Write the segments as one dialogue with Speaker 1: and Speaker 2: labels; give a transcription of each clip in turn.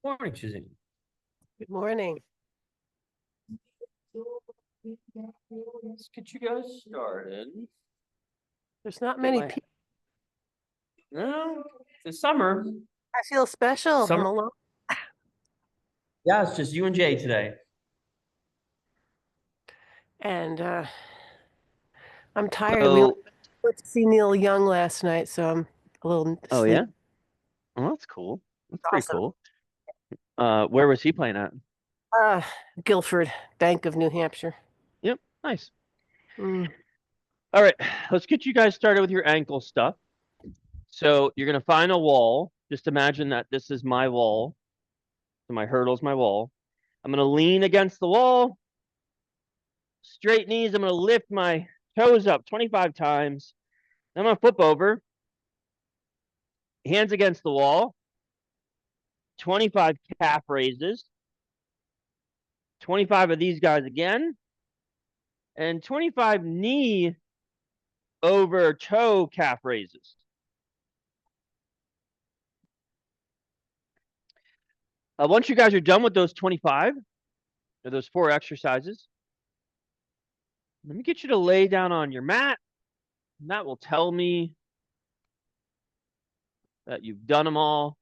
Speaker 1: Morning, Suzanne.
Speaker 2: Good morning.
Speaker 1: Let's get you guys started.
Speaker 2: There's not many people.
Speaker 1: No, it's summer.
Speaker 2: I feel special. I'm
Speaker 1: Summer.
Speaker 2: alone.
Speaker 1: Yeah, it's just you and Jay today.
Speaker 2: And I'm tired. We
Speaker 1: So,
Speaker 2: went to see Neil Young last night, so I'm a little
Speaker 3: Oh
Speaker 2: sleepy.
Speaker 3: yeah? Well, that's cool. That's pretty
Speaker 2: Awesome.
Speaker 3: cool. Where was he playing at?
Speaker 2: Guilford, Bank of New Hampshire.
Speaker 3: Yep, nice.
Speaker 2: Mm.
Speaker 3: All right, let's get you guys started with your ankle stuff. So you're gonna find a wall. Just imagine that this is my wall. So my hurdle's my wall. I'm gonna lean against the wall. Straight knees. I'm gonna lift my toes up 25 times. Then I'm gonna flip over. Hands against the wall. 25 calf raises. 25 of these guys again. And 25 knee over toe calf raises. Once you guys are done with those 25, or those 4 exercises, let me get you to lay down on your mat. And that will tell me that you've done them all.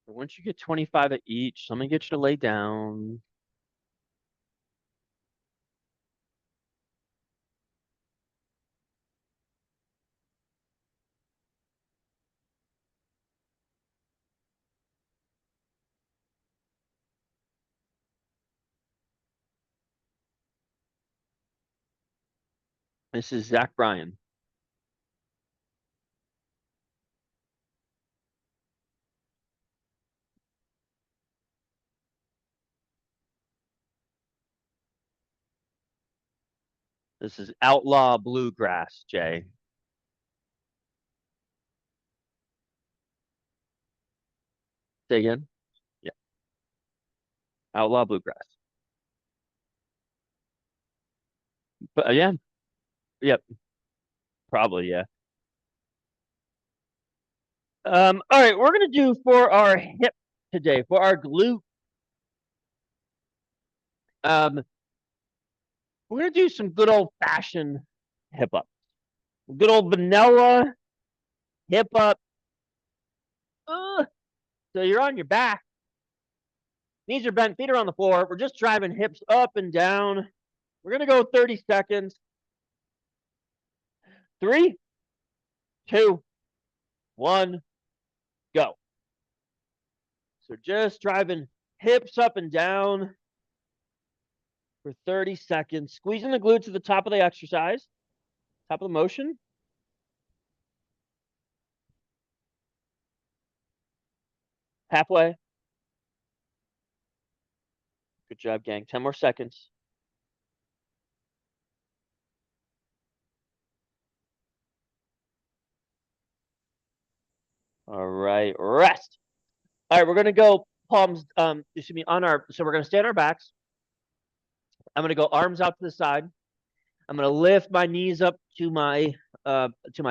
Speaker 3: But once you get 25 at each, let me get you to lay down. This is Zach Bryan. This is Outlaw Bluegrass, Jay. Say again? Yeah. Outlaw Bluegrass. But yeah. Yep. Probably, yeah. All right, we're gonna do for our hip today, for our glute. We're gonna do some good old fashioned hip up. Good old vanilla hip up. So you're on your back. Knees are bent, feet are on the floor. We're just driving hips up and down. We're gonna go 30 seconds. 3, 2, 1, go. So just driving hips up and down for 30 seconds. Squeezing the glutes at the top of the exercise, top of the motion. Halfway. Good job, gang. 10 more seconds. All right, rest. All right, we're gonna go palms, excuse me, so we're gonna stay on our backs. I'm gonna go arms out to the side. I'm gonna lift my knees up to my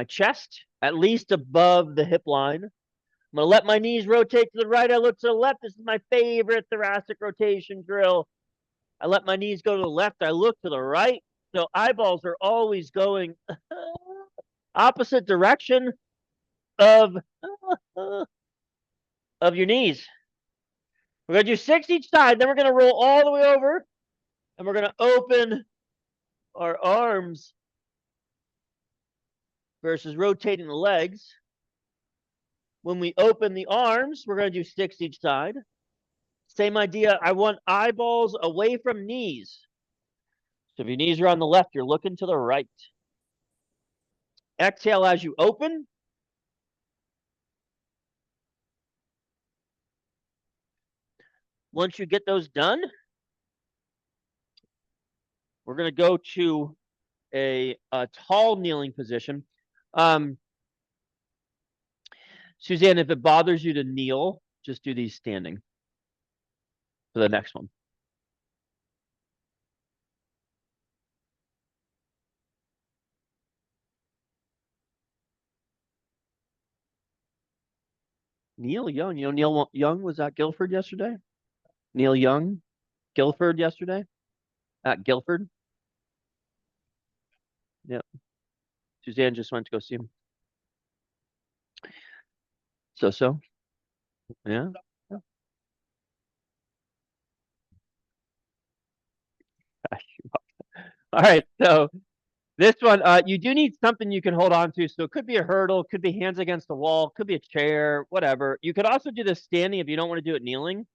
Speaker 3: chest, at least above the hip line. I'm gonna let my knees rotate to the right. I look to the left. This is my favorite thoracic rotation drill. I let my knees go to the left. I look to the right. So eyeballs are always going opposite direction of your knees. We're gonna do 6 each side. Then we're gonna roll all the way over, and we're gonna open our arms versus rotating the legs. When we open the arms, we're going to do 6 each side. Same idea. I want eyeballs away from knees. So if your knees are on the left, you're looking to the right. Exhale as you open. Once you get those done, we're going to go to a tall kneeling position. Suzanne, if it bothers you to kneel, just do these standing for the next one. Neil Young. You know, Neil Young was at Guilford yesterday. Neil Young, Guilford yesterday. At Guilford. Yep. Suzanne just went to go see him. So. Yeah. All right. So this one, you do need something you can hold on to. So it could be a hurdle, could be hands against the wall, could be a chair, whatever. You could also do this standing if you don't want to do it kneeling.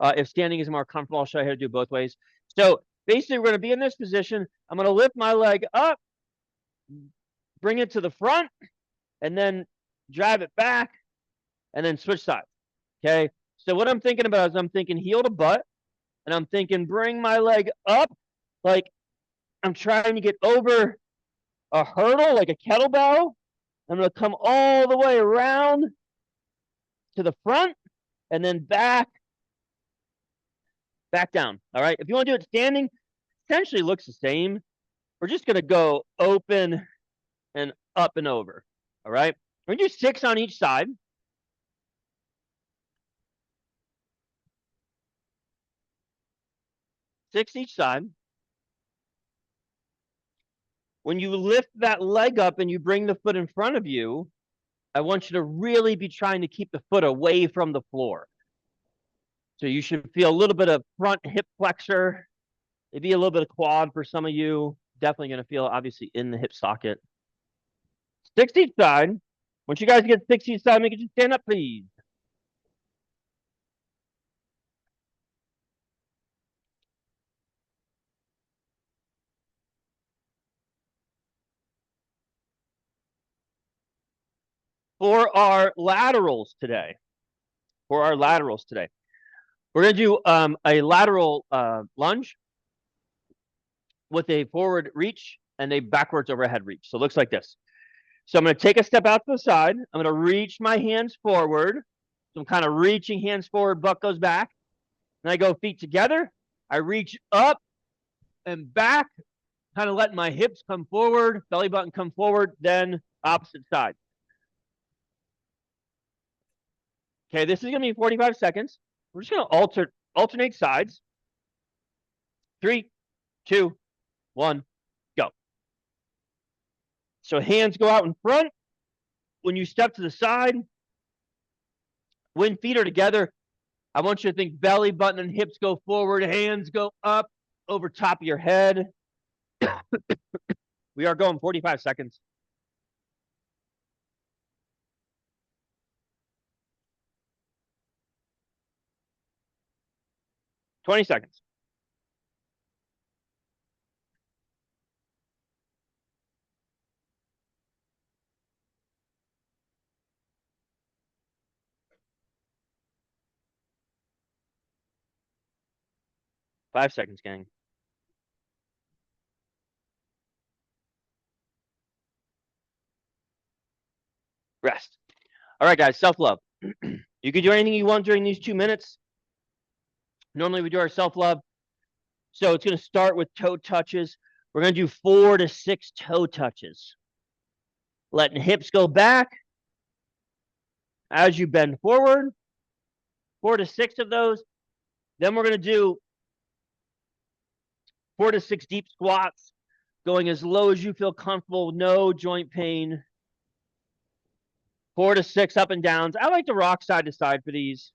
Speaker 3: If standing is more comfortable, I'll show you how to do it both ways. So basically, we're going to be in this position. I'm going to lift my leg up, bring it to the front, and then drive it back, and then switch sides. Okay. So what I'm thinking about is I'm thinking heel to butt, and I'm thinking bring my leg up like I'm trying to get over a hurdle, like a kettlebell. I'm going to come all the way around to the front and then back down. All right. If you want to do it standing, essentially looks the same. We're just going to go open and up and over. All right. We're going to do 6 on each side. Six each side. When you lift that leg up and you bring the foot in front of you, I want you to really be trying to keep the foot away from the floor. So you should feel a little bit of front hip flexor, maybe a little bit of quad for some of you. Definitely going to feel obviously in the hip socket. 6 each side. Once you guys get 6 each side, make it just stand up, please. For our laterals today, we're going to do a lateral lunge with a forward reach and a backwards overhead reach. So it looks like this. So I'm going to take a step out to the side. I'm going to reach my hands forward. So I'm kind of reaching hands forward, butt goes back. Then I go feet together. I reach up and back, kind of letting my hips come forward, belly button come forward, then opposite side. Okay, this is going to be 45 seconds. We're just going to alternate sides. 3, 2, 1, go. So hands go out in front. When you step to the side, when feet are together, I want you to think belly button and hips go forward, hands go up over top of your head. We are going 45 seconds. $20 seconds. Five seconds, gang. Rest. All right, guys, self-love. You can do anything you want during these 2 minutes. Normally we do our self-love. So it's going to start with toe touches. We're going to do 4 to 6 toe touches. Letting hips go back as you bend forward. 4 to 6 of those. Then we're going to do 4 to 6 deep squats, going as low as you feel comfortable, no joint pain. 4 to 6 up and downs. I like to rock side to side for these.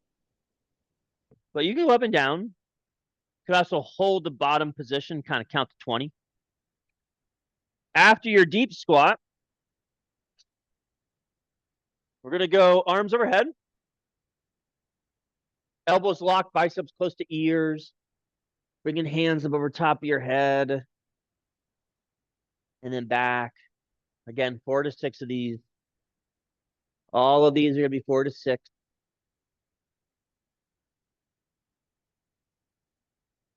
Speaker 3: But you can go up and down. You could also hold the bottom position, kind of count to 20. After your deep squat, we're going to go arms overhead. Elbows locked, biceps close to ears. Bringing hands up over top of your head. And then back. Again, 4 to 6 of these. All of these are going to be 4 to 6.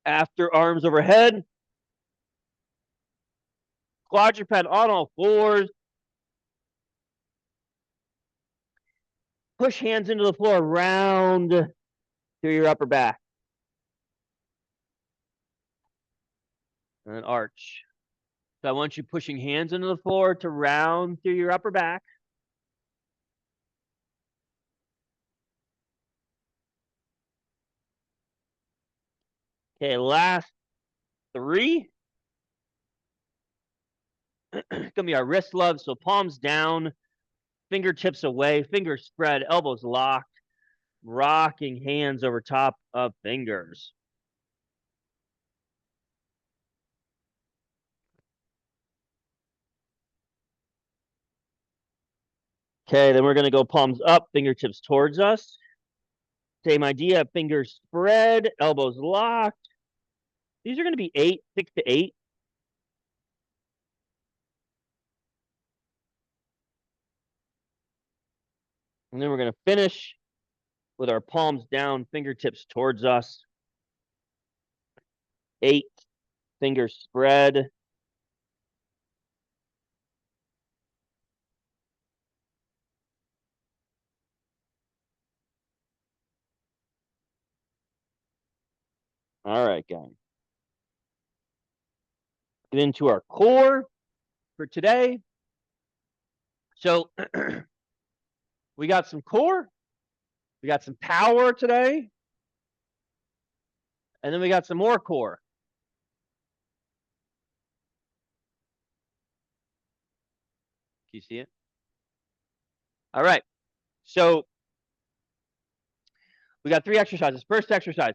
Speaker 3: After arms overhead. Quadruped on all fours. Push hands into the floor, round through your upper back. And then arch. So I want you pushing hands into the floor to round through your upper back. Okay, last 3. Gonna be our wrist love. So palms down, fingertips away, fingers spread, elbows locked, rocking hands over top of fingers. Okay, then we're gonna go palms up, fingertips towards us. Same idea, fingers spread, elbows locked. These are gonna be 6 to 8. And then we're gonna finish with our palms down, fingertips towards us. 8, fingers spread. All right, guys. Get into our core for today. So we got some core, we got some power today, and then we got some more core. Can you see it? All right. So we got 3 exercises. First exercise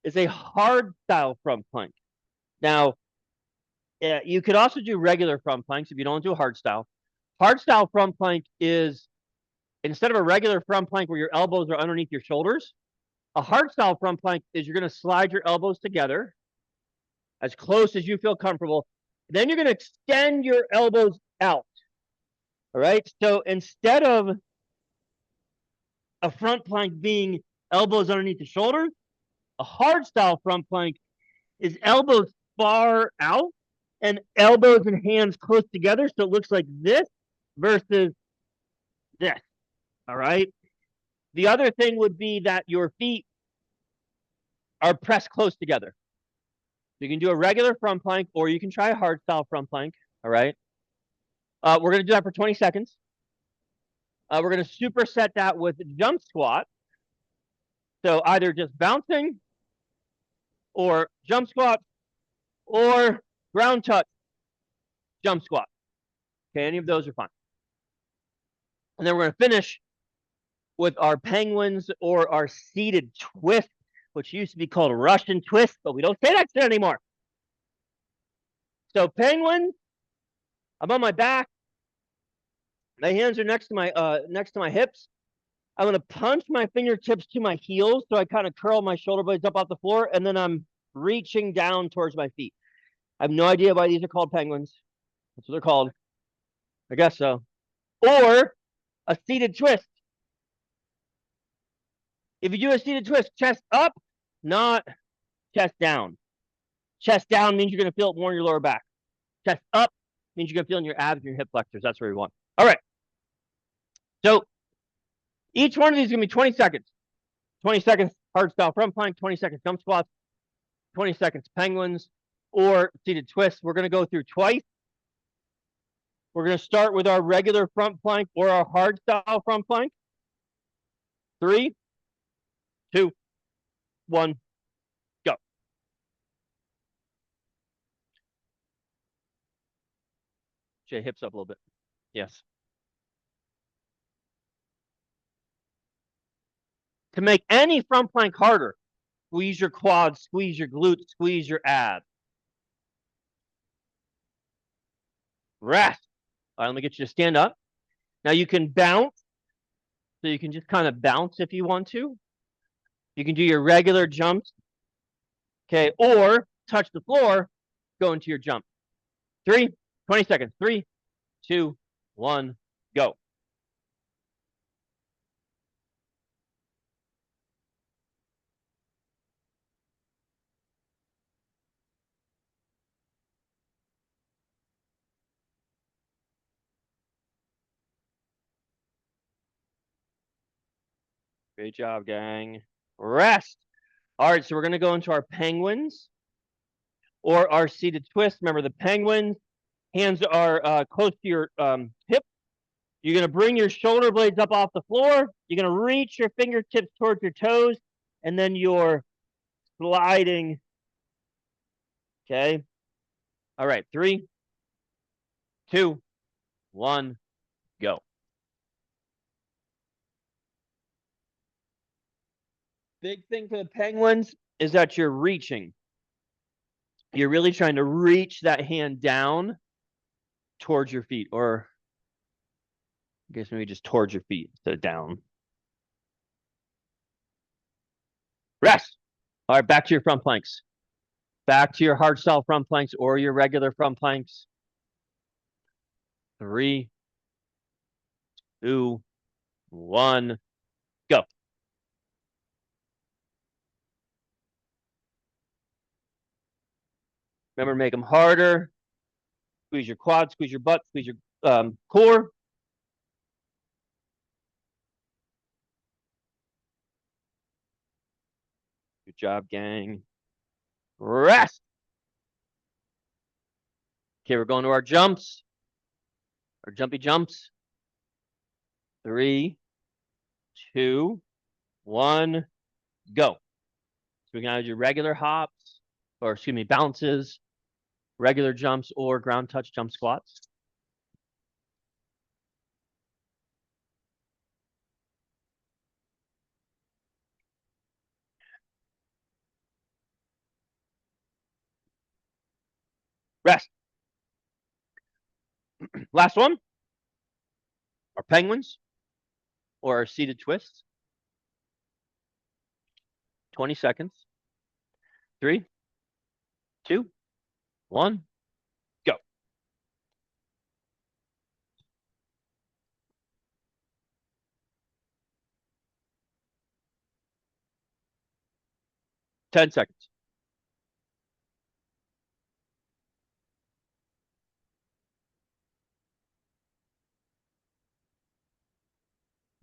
Speaker 3: is a hard style front plank. Now, you could also do regular front planks if you don't do a hard style. Hard style front plank is, instead of a regular front plank where your elbows are underneath your shoulders, a hard style front plank is you're going to slide your elbows together as close as you feel comfortable. Then you're going to extend your elbows out. All right. So instead of a front plank being elbows underneath the shoulders, a hard style front plank is elbows far out and elbows and hands close together. So it looks like this versus this. All right. The other thing would be that your feet are pressed close together. You can do a regular front plank or you can try a hard style front plank. All right. We're going to do that for 20 seconds. We're going to superset that with jump squat. So either just bouncing or jump squat or ground touch jump squat. Okay, any of those are fine. And then we're going to finish with our penguins or our seated twist, which used to be called a Russian twist, but we don't say that shit anymore. So penguins, I'm on my back. My hands are next to my hips. I'm going to punch my fingertips to my heels, so I kind of curl my shoulder blades up off the floor, and then I'm reaching down towards my feet. I have no idea why these are called penguins. That's what they're called. I guess so. Or a seated twist. If you do a seated twist, chest up, not chest down. Chest down means you're going to feel it more in your lower back. Chest up means you're going to feel in your abs and your hip flexors. That's where we want. All right. So each one of these is going to be 20 seconds. 20 seconds hard style front plank, 20 seconds jump squats, 20 seconds penguins, or seated twists. We're going to go through twice. We're going to start with our regular front plank or our hard style front plank. 3, 2, 1, go. Jay, hips up a little bit. Yes. To make any front plank harder, squeeze your quads, squeeze your glutes, squeeze your abs. Rest. All right, let me get you to stand up. Now you can bounce. So you can just kind of bounce if you want to. You can do your regular jumps. Okay, or touch the floor, go into your jump. 20 seconds. 3, 2, 1, go. Great job, gang. Rest. All right, so we're going to go into our penguins or our seated twist. Remember, the penguins, hands are close to your hip. You're going to bring your shoulder blades up off the floor. You're going to reach your fingertips towards your toes, and then your sliding. Okay. All right. 3, 2, 1, go. Big thing for the penguins is that you're reaching. You're really trying to reach that hand down towards your feet, or I guess maybe just towards your feet instead of down. Rest. All right, back to your front planks. Back to your hard style front planks or your regular front planks. 3, 2, 1, go. Remember, make them harder. Squeeze your quads, squeeze your butt, squeeze your core. Good job, gang. Rest. Okay, we're going to our jumps. Our jumpy jumps. 3, 2, 1, go. So we can either do regular hops, or excuse me, bounces, regular jumps, or ground touch jump squats. Rest. Last one. Our penguins or our seated twists. 20 seconds. 3, 2, 1, go. Ten seconds.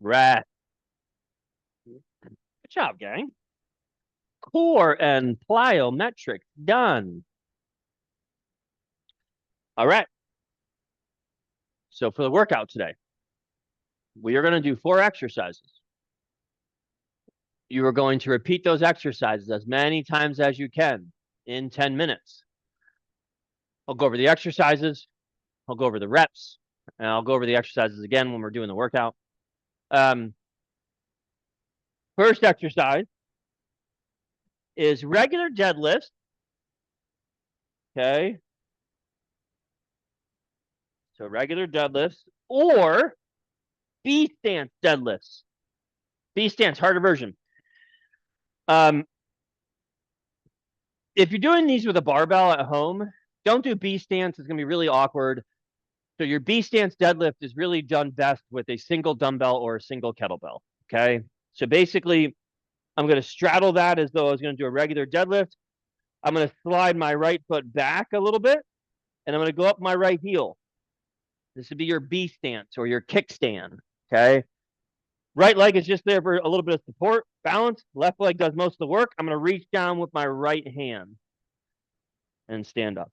Speaker 3: Rest. Good job, gang. Core and plyometric done. All right. So for the workout today, we are going to do 4 exercises. You are going to repeat those exercises as many times as you can in 10 minutes. I'll go over the exercises. I'll go over the reps. And I'll go over the exercises again when we're doing the workout. First exercise is regular deadlifts. Okay. So regular deadlifts or B stance deadlifts. B stance, harder version. If you're doing these with a barbell at home, don't do B stance. It's going to be really awkward. So your B stance deadlift is really done best with a single dumbbell or a single kettlebell. Okay. So basically, I'm going to straddle that as though I was going to do a regular deadlift. I'm going to slide my right foot back a little bit, and I'm going to go up my right heel. This would be your B stance or your kickstand. Okay. Right leg is just there for a little bit of support, balance. Left leg does most of the work. I'm going to reach down with my right hand and stand up.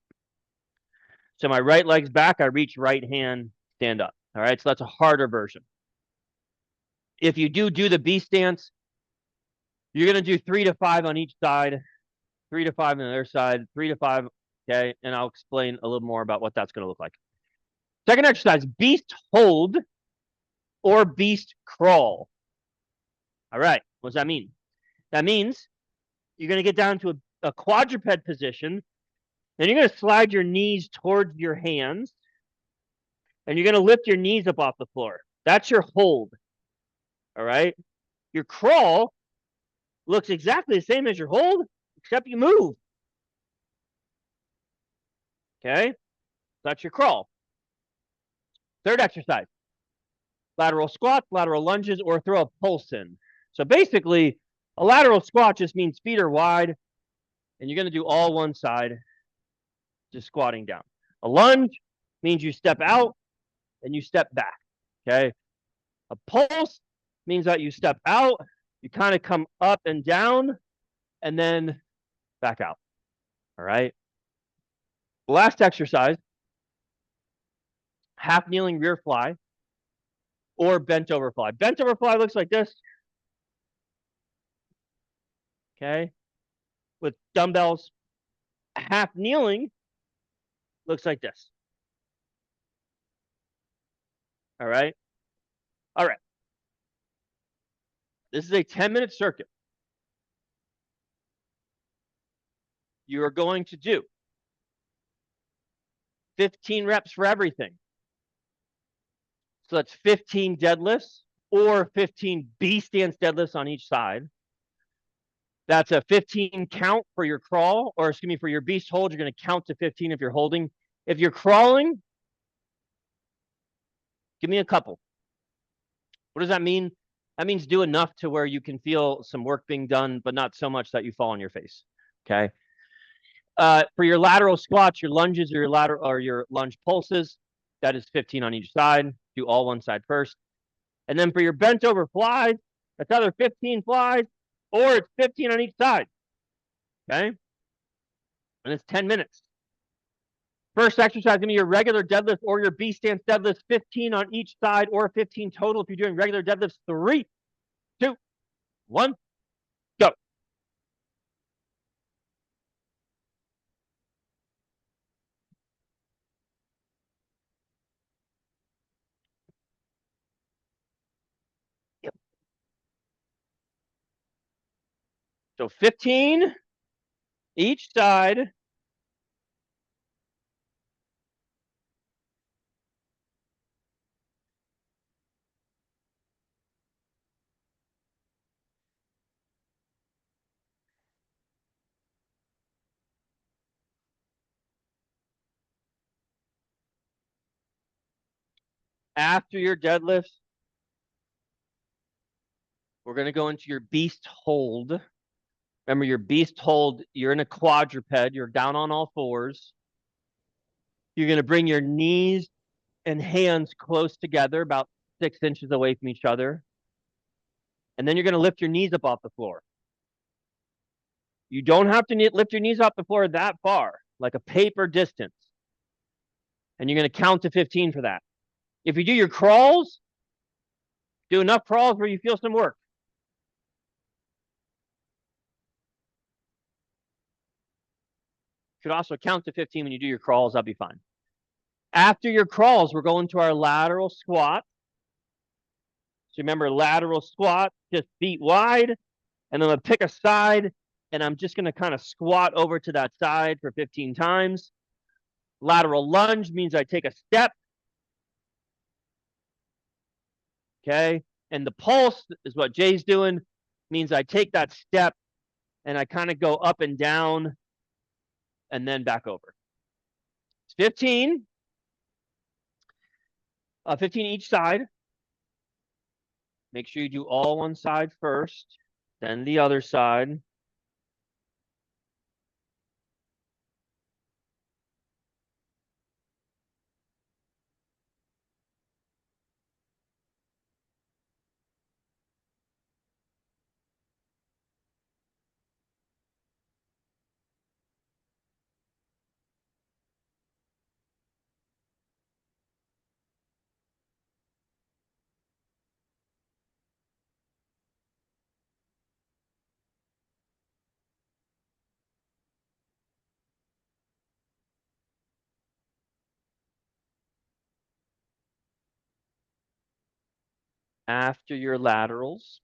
Speaker 3: So my right leg's back. I reach right hand, stand up. All right. So that's a harder version. If you do the B stance, you're going to do 3 to 5 on each side, 3 to 5 on the other side, 3 to 5. Okay. And I'll explain a little more about what that's going to look like. Second exercise, beast hold or beast crawl. All right. What does that mean? That means you're going to get down to a quadruped position. Then you're going to slide your knees towards your hands. And you're going to lift your knees up off the floor. That's your hold. All right. Your crawl looks exactly the same as your hold, except you move. Okay. That's your crawl. Third exercise, lateral squats, lateral lunges, or throw a pulse in. So basically, a lateral squat just means feet are wide, and you're going to do all one side, just squatting down. A lunge means you step out and you step back. Okay. A pulse means that you step out, you kind of come up and down, and then back out. All right. Last exercise, half kneeling rear fly or bent over fly. Bent over fly looks like this. Okay. with dumbbells, half kneeling, looks like this. All right. All right. This is a 10-minute circuit. You are going to do 15 reps for everything. So that's 15 deadlifts or 15 B stance deadlifts on each side. That's a 15 count for your crawl, or excuse me, for your beast hold. You're going to count to 15 if you're holding. If you're crawling, give me a couple. What does that mean? That means do enough to where you can feel some work being done, but not so much that you fall on your face. Okay. For your lateral squats, your lunges, or your lateral or your lunge pulses, that is 15 on each side. Do all one side first. And then for your bent over flies, that's either 15 flies or it's 15 on each side. Okay. And it's 10 minutes. First exercise is going to be your regular deadlift or your B stance deadlift, 15 on each side or 15 total. If you're doing regular deadlifts, 3, 2, 1, go. Yep. So 15 each side. After your deadlifts, we're going to go into your beast hold. Remember, your beast hold, you're in a quadruped, you're down on all fours. You're going to bring your knees and hands close together, about 6 inches away from each other. And then you're going to lift your knees up off the floor. You don't have to lift your knees off the floor that far, like a paper distance. And you're going to count to 15 for that. If you do your crawls, do enough crawls where you feel some work. You should also count to 15 when you do your crawls. That'll be fine. After your crawls, we're going to our lateral squat. So remember, lateral squat, just feet wide. And I'm going to pick a side, and I'm just going to kind of squat over to that side for 15 times. Lateral lunge means I take a step. Okay. And the pulse is what Jay's doing, means I take that step and I kind of go up and down and then back over. It's 15. 15 each side. Make sure you do all one side first, then the other side. After your laterals,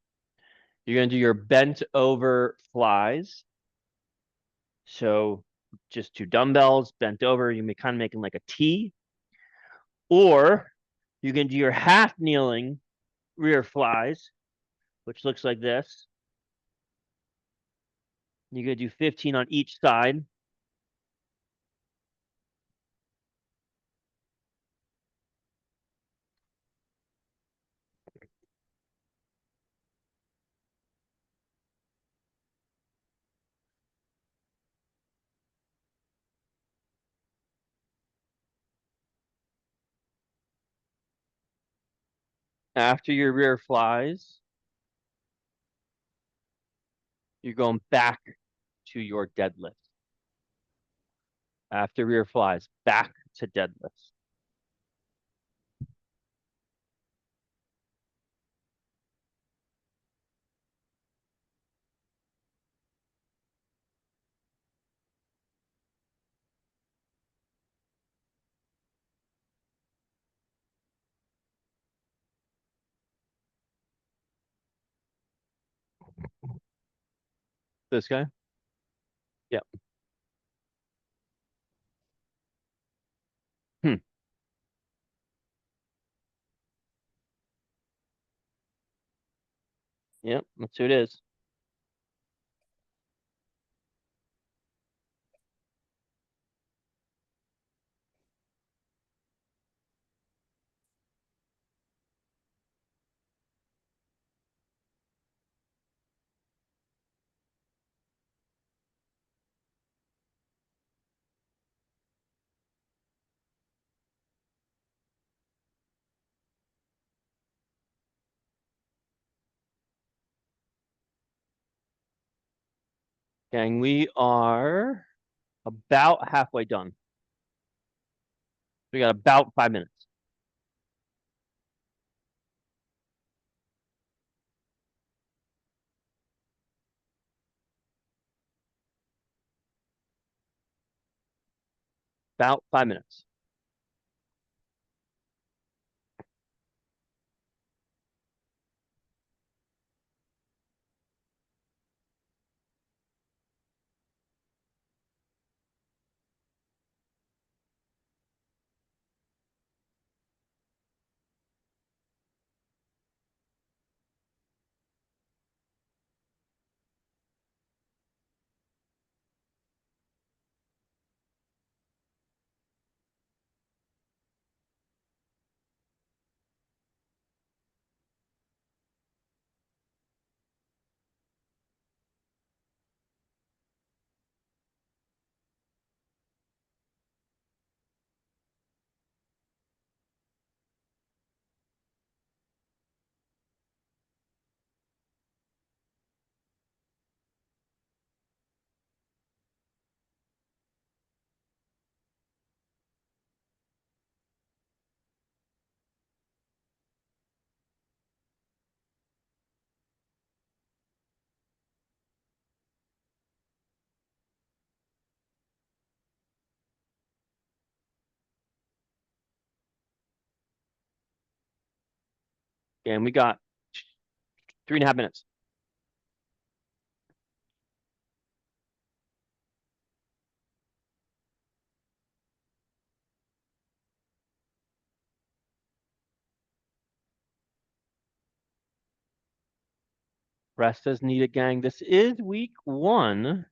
Speaker 3: you're going to do your bent over flies. So just 2 dumbbells bent over, you may kind of making like a T. Or you can do your half kneeling rear flies, which looks like this. You're going to do 15 on each side. After your rear flies, you're going back to your deadlift. After rear flies, back to deadlifts. This guy? Yep. Hmm. Yep, that's who it is. Gang, we are about halfway done. We got about 5 minutes. About 5 minutes. And we got 3.5 minutes. Rest as needed, gang. This is week 1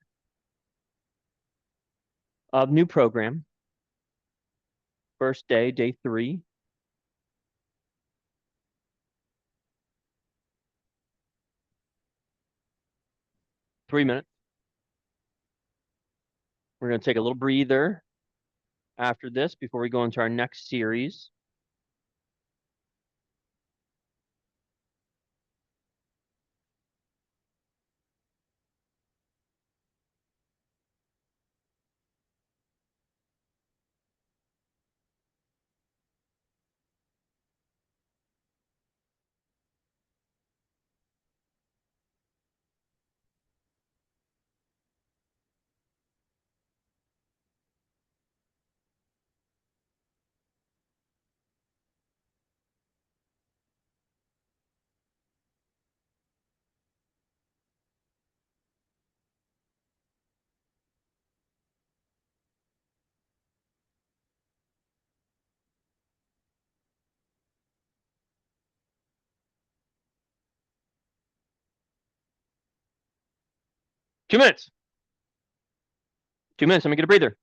Speaker 3: of new program. First day, day 3. Three minutes. We're going to take a little breather after this before we go into our next series. Two minutes. 2 minutes. Let me get a breather.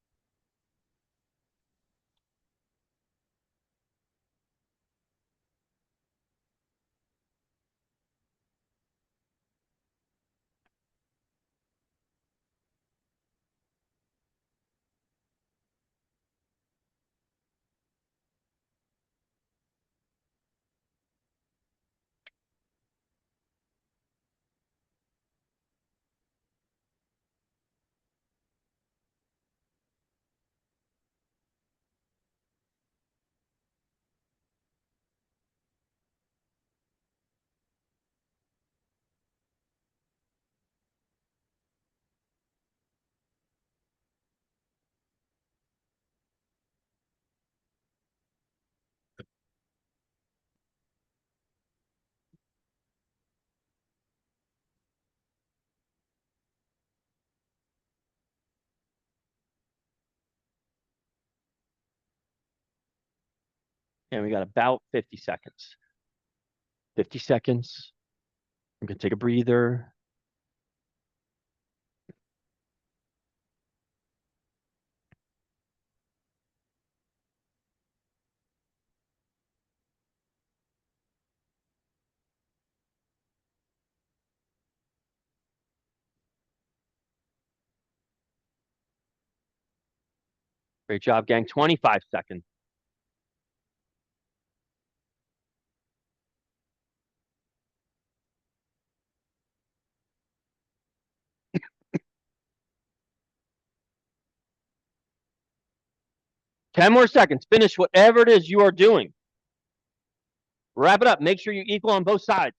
Speaker 3: And we got about 50 seconds. 50 seconds. I'm gonna take a breather. Great job, gang. 25 seconds. Ten more seconds. Finish whatever it is you are doing. Wrap it up. Make sure you equal on both sides.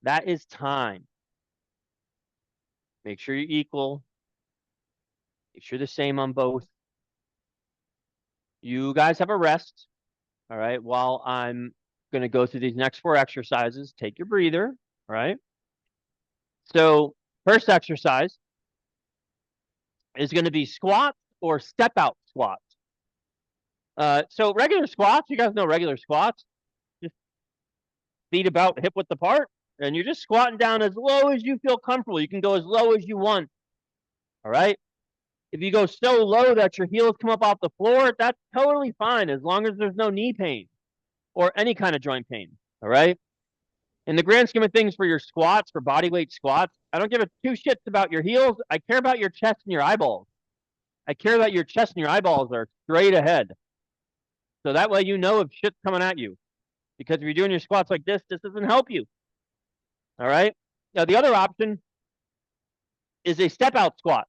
Speaker 3: That is time. Make sure you equal. Make sure the same on both. You guys have a rest. All right. While I'm going to go through these next 4 exercises, take your breather. All right. So, first exercise is going to be squats or step out squats. So regular squats, you guys know regular squats, just feet about hip width apart, and you're just squatting down as low as you feel comfortable. You can go as low as you want. All right. If you go so low that your heels come up off the floor, that's totally fine as long as there's no knee pain or any kind of joint pain. All right. In the grand scheme of things for your squats, for body weight squats, I don't give a 2 shits about your heels. I care about your chest and your eyeballs. I care that your chest and your eyeballs are straight ahead. So that way you know if shit's coming at you. Because if you're doing your squats like this doesn't help you. All right. Now, the other option is a step out squat.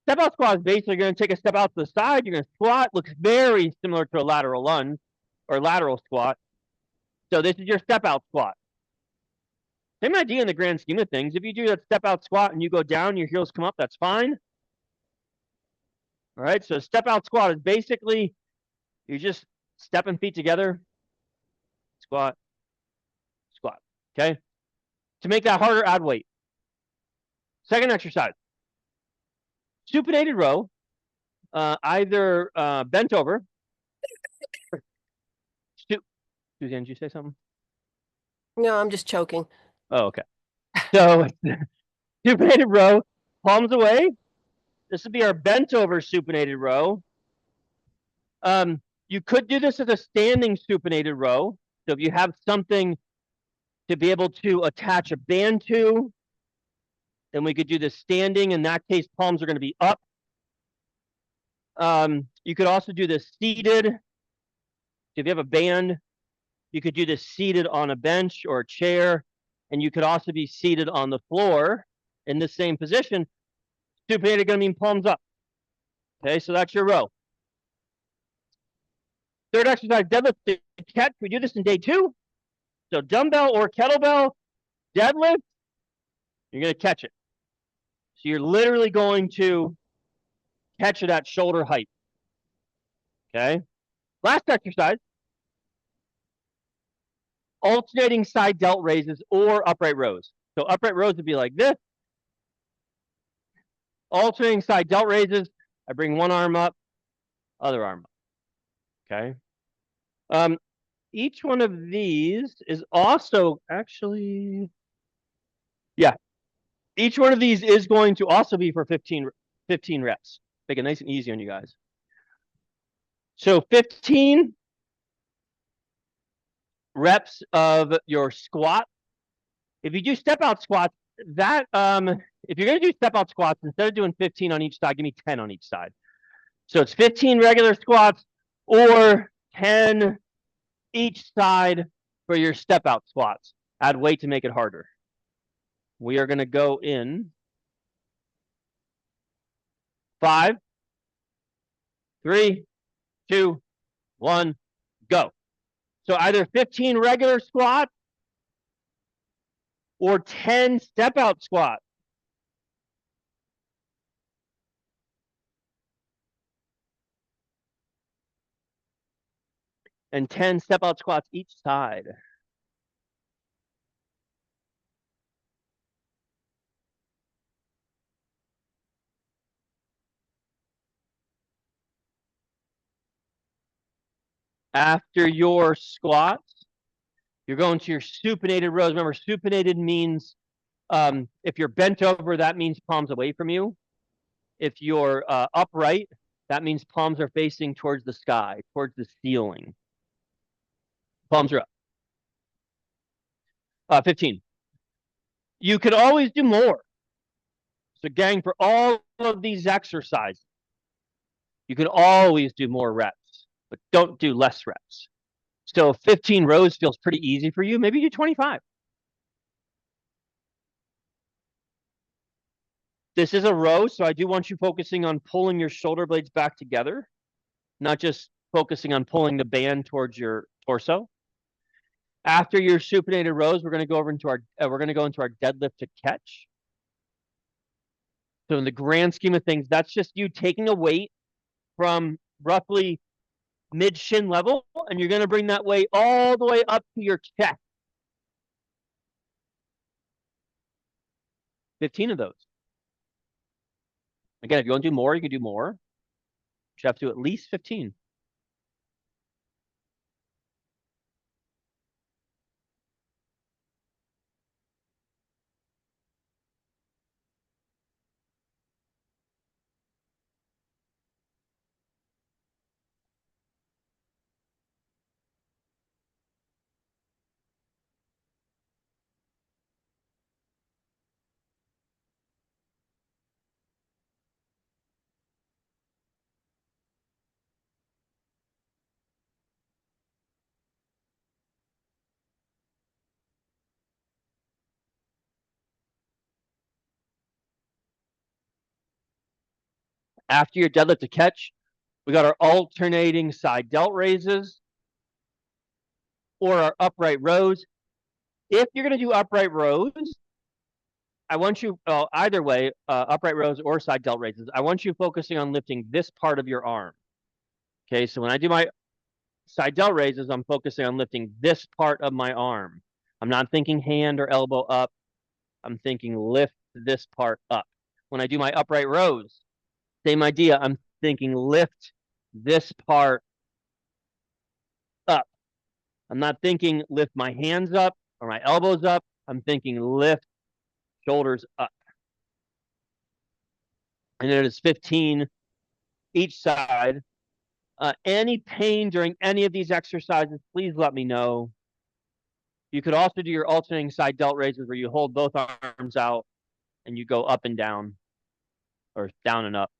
Speaker 3: Step out squat is basically going to take a step out to the side. You're going to squat. Looks very similar to a lateral lunge or lateral squat. So this is your step out squat. Same idea in the grand scheme of things. If you do that step out squat and you go down, your heels come up, that's fine. All right. So step out squat is basically you're just stepping feet together. Squat. Squat. Okay. To make that harder, add weight. Second exercise. Supinated row, either bent over. Suzanne, did you say something?
Speaker 2: No, I'm just choking.
Speaker 3: Oh, okay. So supinated row, palms away. This would be our bent over supinated row. You could do this as a standing supinated row. So if you have something to be able to attach a band to, then we could do this standing. In that case, palms are going to be up. You could also do this seated. If you have a band, you could do this seated on a bench or a chair, and you could also be seated on the floor in the same position. Supinated going to mean palms up. Okay, so that's your row. Third exercise, deadlift to catch. We do this in day 2. So dumbbell or kettlebell, deadlift, you're going to catch it. So you're literally going to catch it at shoulder height. Okay. Last exercise, alternating side delt raises or upright rows. So upright rows would be like this. Alternating side delt raises, I bring one arm up, other arm up. Okay. Each one of these is also actually, yeah. Each one of these is going to also be for 15 reps. Make it nice and easy on you guys. So 15 reps of your squat. If you do step out squats, that if you're going to do step out squats, instead of doing 15 on each side, give me 10 on each side. So it's 15 regular squats or 10 each side for your step out squats. Add weight to make it harder. We are going to go in 5, 3, 2, 1, go. So either 15 regular squats or 10 step out squats. And 10 step out squats each side. After your squats, you're going to your supinated rows. Remember, supinated means if you're bent over, that means palms away from you. If you're upright, that means palms are facing towards the sky, towards the ceiling. Palms are up. 15. You could always do more. So, gang, for all of these exercises, you can always do more reps, but don't do less reps. So 15 rows feels pretty easy for you. Maybe do 25. This is a row, so I do want you focusing on pulling your shoulder blades back together, not just focusing on pulling the band towards your torso. After your supinated rows, we're going to go into our deadlift to catch. So in the grand scheme of things, that's just you taking a weight from roughly mid shin level, and you're going to bring that weight all the way up to your chest. 15 of those. Again, if you want to do more, you can do more. You have to do at least 15. After your deadlift to catch, we got our alternating side delt raises or our upright rows. If you're going to do upright rows, I want you, either way, upright rows or side delt raises, I want you focusing on lifting this part of your arm. Okay, so when I do my side delt raises, I'm focusing on lifting this part of my arm. I'm not thinking hand or elbow up. I'm thinking lift this part up. When I do my upright rows, same idea. I'm thinking lift this part up. I'm not thinking lift my hands up or my elbows up. I'm thinking lift shoulders up. And it is 15 each side. Any pain during any of these exercises, please let me know. You could also do your alternating side delt raises where you hold both arms out and you go up and down or down and up.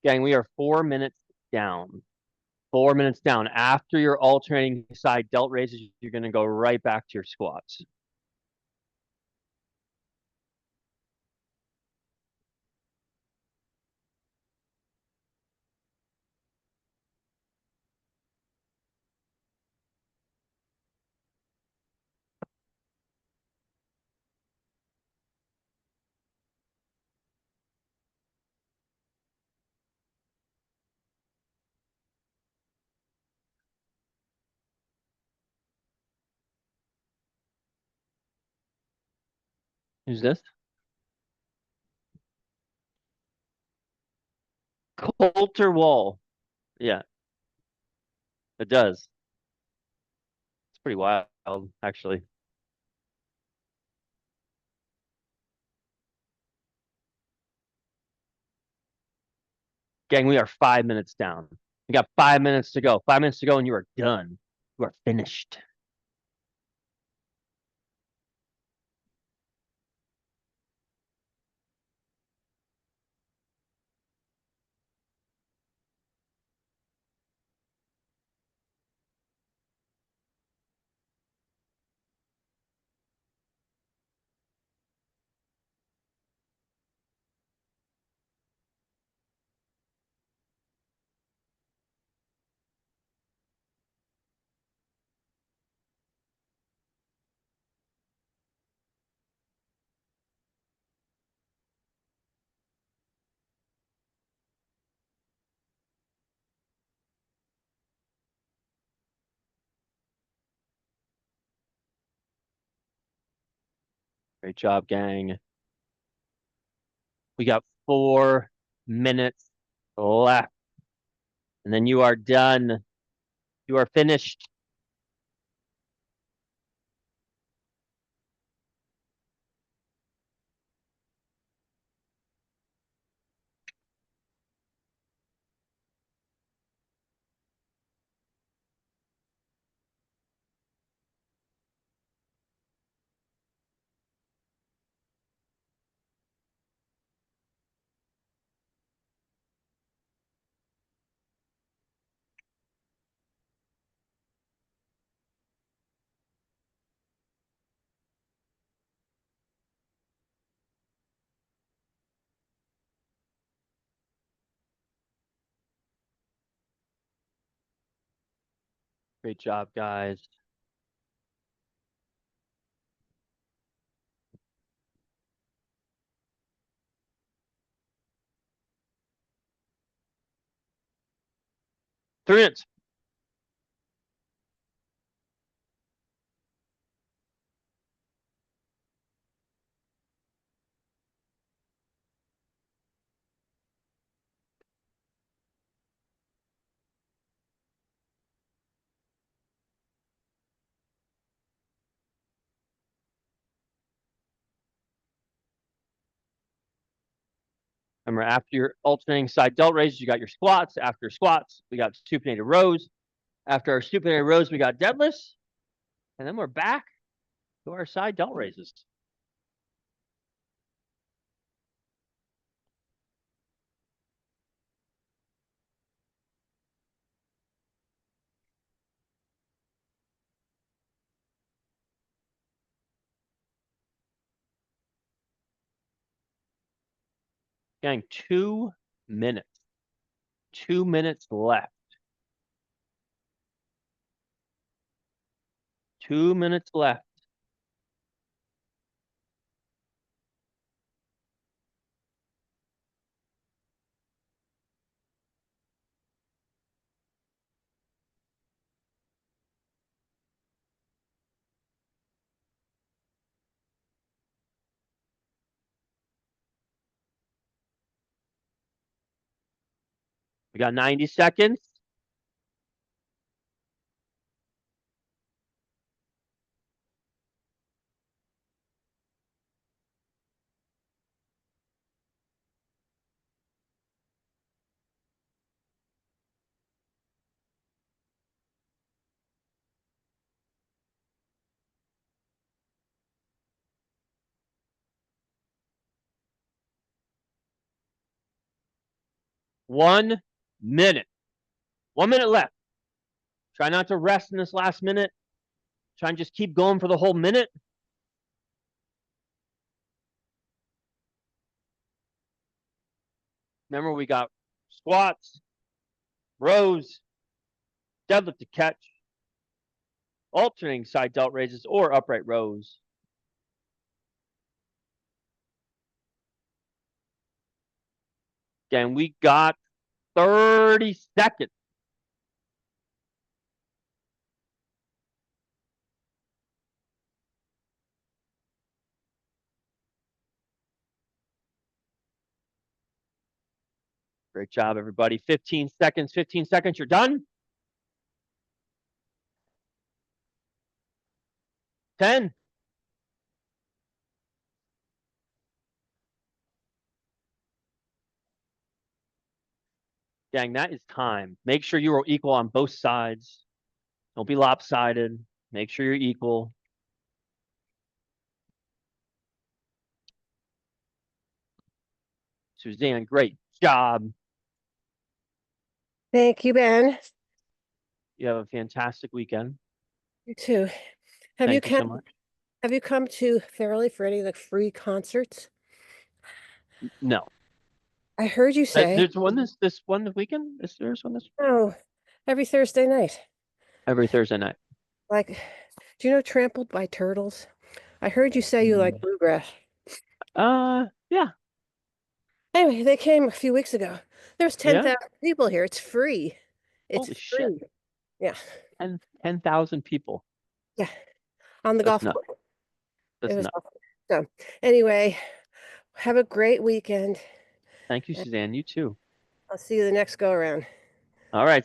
Speaker 3: Gang, we are 4 minutes down. 4 minutes down. After your alternating side delt raises, you're going to go right back to your squats. Who's this? Coulter Wall. Yeah, it does. It's pretty wild, actually. Gang, we are 5 minutes down. We got 5 minutes to go. 5 minutes to go, and you are done. You are finished. Great job, gang. We got 4 minutes left. And then you are done. You are finished. Great job, guys. Three minutes. Remember, after your alternating side delt raises, you got your squats. After squats, we got supinated rows. After our supinated rows, we got deadlifts. And then we're back to our side delt raises. Gang, 2 minutes. 2 minutes left. 2 minutes left. We got 90 seconds. One minute. 1 minute left. Try not to rest in this last minute. Try and just keep going for the whole minute. Remember, we got squats, rows, deadlift to catch, alternating side delt raises, or upright rows. Again, we got 30 seconds. Great job, everybody. 15 seconds, 15 seconds, you're done. 10. Gang, that is time. Make sure you are equal on both sides. Don't be lopsided. Make sure you're equal. Suzanne, great job.
Speaker 2: Thank you, Ben.
Speaker 3: You have a fantastic weekend.
Speaker 2: You too. Have
Speaker 3: Thank you so
Speaker 2: come?
Speaker 3: much.
Speaker 2: Have you come to Fairleigh for any of the free concerts?
Speaker 3: No.
Speaker 2: I heard you say,
Speaker 3: There's one this one weekend? Is there one this
Speaker 2: oh, every Thursday night.
Speaker 3: every Thursday night?
Speaker 2: Like, do you know Trampled by Turtles? I heard you say you like bluegrass.
Speaker 3: Yeah.
Speaker 2: Anyway, they came a few weeks ago. There's
Speaker 3: Yeah?
Speaker 2: 10,000 people here. It's free. It's
Speaker 3: Holy
Speaker 2: free.
Speaker 3: shit.
Speaker 2: Yeah.
Speaker 3: 10,000 people.
Speaker 2: Yeah. On the
Speaker 3: That's
Speaker 2: golf
Speaker 3: nuts.
Speaker 2: course.
Speaker 3: That's
Speaker 2: It was
Speaker 3: nuts.
Speaker 2: awesome. So anyway, have a great weekend.
Speaker 3: Thank you, Suzanne. You too.
Speaker 2: I'll see you the next go around.
Speaker 3: All right.